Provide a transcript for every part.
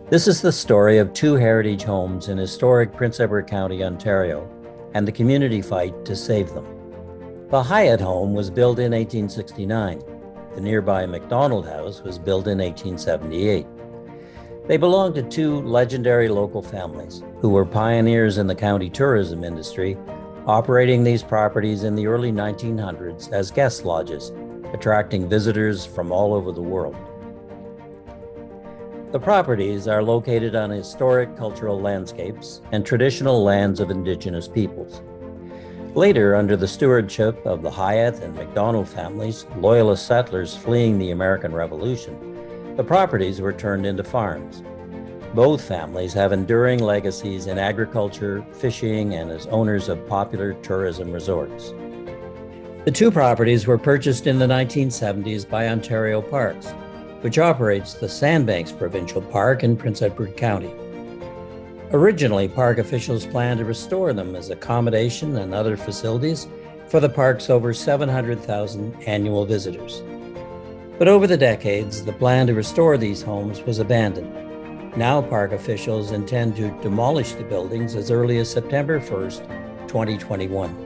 This is the story of two heritage homes in historic Prince Edward County, Ontario, and the community fight to save them. The Hyatt home was built in 1869. The nearby MacDonald House was built in 1878. They belonged to two legendary local families who were pioneers in the county tourism industry, operating these properties in the early 1900s as guest lodges, attracting visitors from all over the world. The properties are located on historic cultural landscapes and traditional lands of Indigenous peoples. Later, under the stewardship of the Hyatt and MacDonald families, loyalist settlers fleeing the American Revolution, the properties were turned into farms. Both families have enduring legacies in agriculture, fishing, and as owners of popular tourism resorts. The two properties were purchased in the 1970s by Ontario Parks, which operates the Sandbanks Provincial Park in Prince Edward County. Originally, park officials planned to restore them as accommodation and other facilities for the park's over 700,000 annual visitors. But over the decades, the plan to restore these homes was abandoned. Now park officials intend to demolish the buildings as early as September 1st, 2021.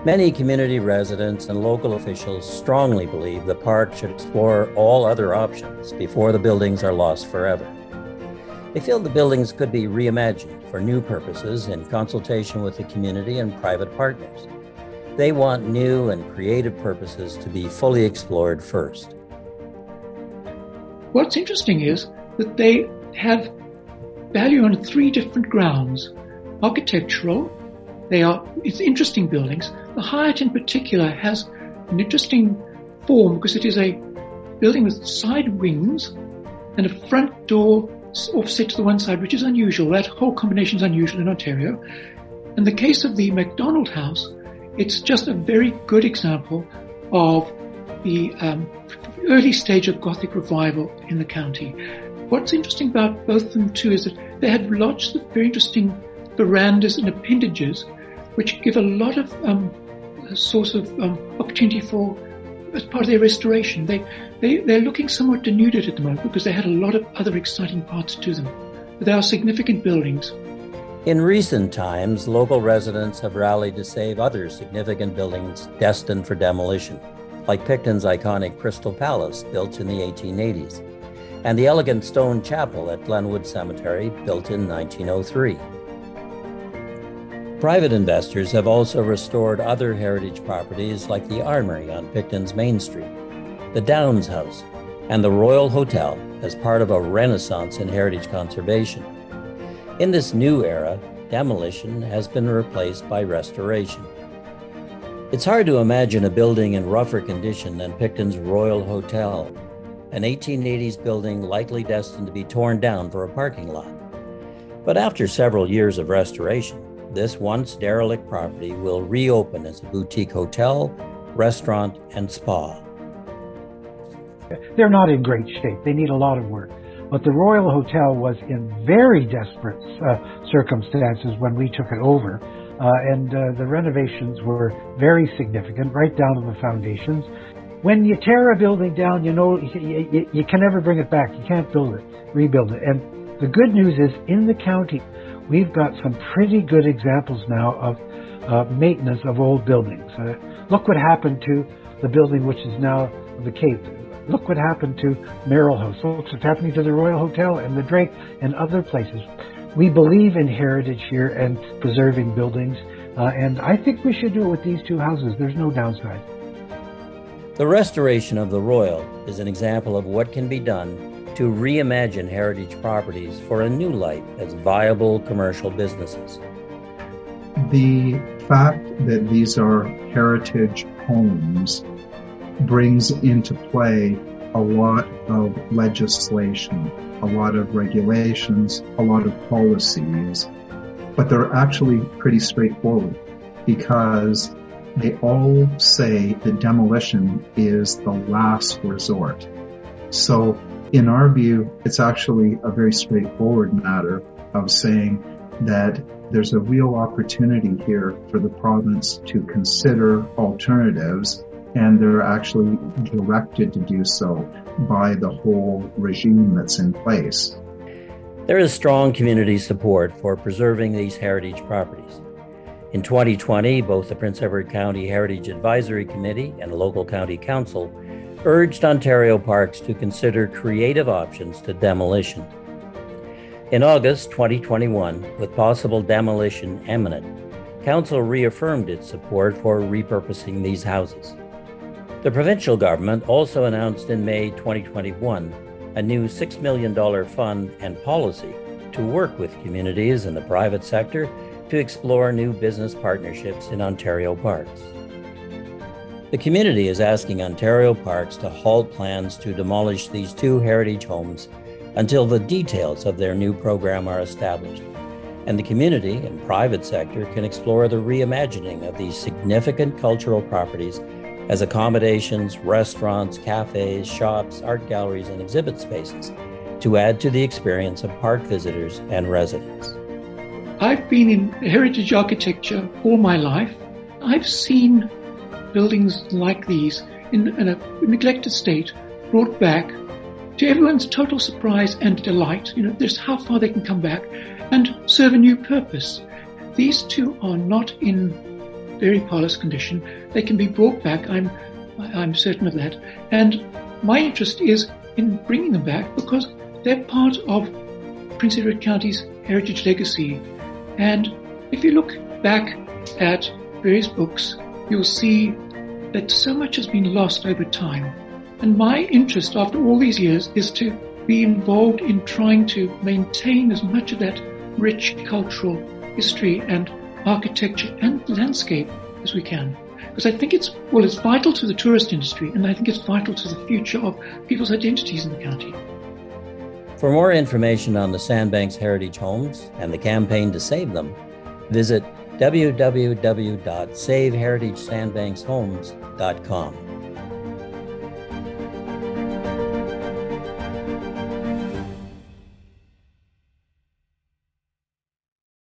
Many community residents and local officials strongly believe the park should explore all other options before the buildings are lost forever. They feel the buildings could be reimagined for new purposes in consultation with the community and private partners. They want new and creative purposes to be fully explored first. What's interesting is that they have value on three different grounds. Architectural, it's interesting buildings. The Hyatt in particular has an interesting form because it is a building with side wings and a front door offset to the one side, which is unusual. That whole combination is unusual in Ontario. In the case of the MacDonald House, it's just a very good example of the early stage of Gothic revival in the county. What's interesting about both of them too is that they had lots of very interesting verandas and appendages, which give a lot of source of opportunity for as part of their restoration. They're looking somewhat denuded at the moment because they had a lot of other exciting parts to them. But they are significant buildings. In recent times, local residents have rallied to save other significant buildings destined for demolition, like Picton's iconic Crystal Palace, built in the 1880s, and the elegant stone chapel at Glenwood Cemetery, built in 1903. Private investors have also restored other heritage properties like the Armory on Picton's Main Street, the Downs House, and the Royal Hotel as part of a renaissance in heritage conservation. In this new era, demolition has been replaced by restoration. It's hard to imagine a building in rougher condition than Picton's Royal Hotel, an 1880s building likely destined to be torn down for a parking lot. But after several years of restoration, this once derelict property will reopen as a boutique hotel, restaurant, and spa. They're not in great shape. They need a lot of work. But the Royal Hotel was in very desperate circumstances when we took it over. And the renovations were very significant, right down to the foundations. When you tear a building down, you know, you can never bring it back. You can't rebuild it. And the good news is, in the county, we've got some pretty good examples now of maintenance of old buildings. Look what happened to the building which is now the Cape. Look what happened to Merrill House. Look what's happening to the Royal Hotel and the Drake and other places. We believe in heritage here and preserving buildings, and I think we should do it with these two houses. There's no downside. The restoration of the Royal is an example of what can be done to reimagine heritage properties for a new life as viable commercial businesses. The fact that these are heritage homes brings into play a lot of legislation, a lot of regulations, a lot of policies, but they're actually pretty straightforward because they all say that demolition is the last resort. So in our view, it's actually a very straightforward matter of saying that there's a real opportunity here for the province to consider alternatives, and they're actually directed to do so by the whole regime that's in place. There is strong community support for preserving these heritage properties. In 2020, both the Prince Edward County Heritage Advisory Committee and local county council urged Ontario Parks to consider creative options to demolition. In August 2021, with possible demolition imminent, Council reaffirmed its support for repurposing these houses. The provincial government also announced in May 2021 a new $6 million fund and policy to work with communities and the private sector to explore new business partnerships in Ontario Parks. The community is asking Ontario Parks to halt plans to demolish these two heritage homes until the details of their new program are established, and the community and private sector can explore the reimagining of these significant cultural properties as accommodations, restaurants, cafes, shops, art galleries, and exhibit spaces to add to the experience of park visitors and residents. I've been in heritage architecture all my life. I've seen buildings like these in a neglected state brought back to everyone's total surprise and delight, just how far they can come back and serve a new purpose. These two are not in very parlous condition. They can be brought back, I'm certain of that. And my interest is in bringing them back because they're part of Prince Edward County's heritage legacy. And if you look back at various books, you'll see that so much has been lost over time. And my interest after all these years is to be involved in trying to maintain as much of that rich cultural history and architecture and landscape as we can. Because I think it's vital to the tourist industry, and I think it's vital to the future of people's identities in the county. For more information on the Sandbanks Heritage Homes and the campaign to save them, visit www.saveheritagesandbankshomes.com.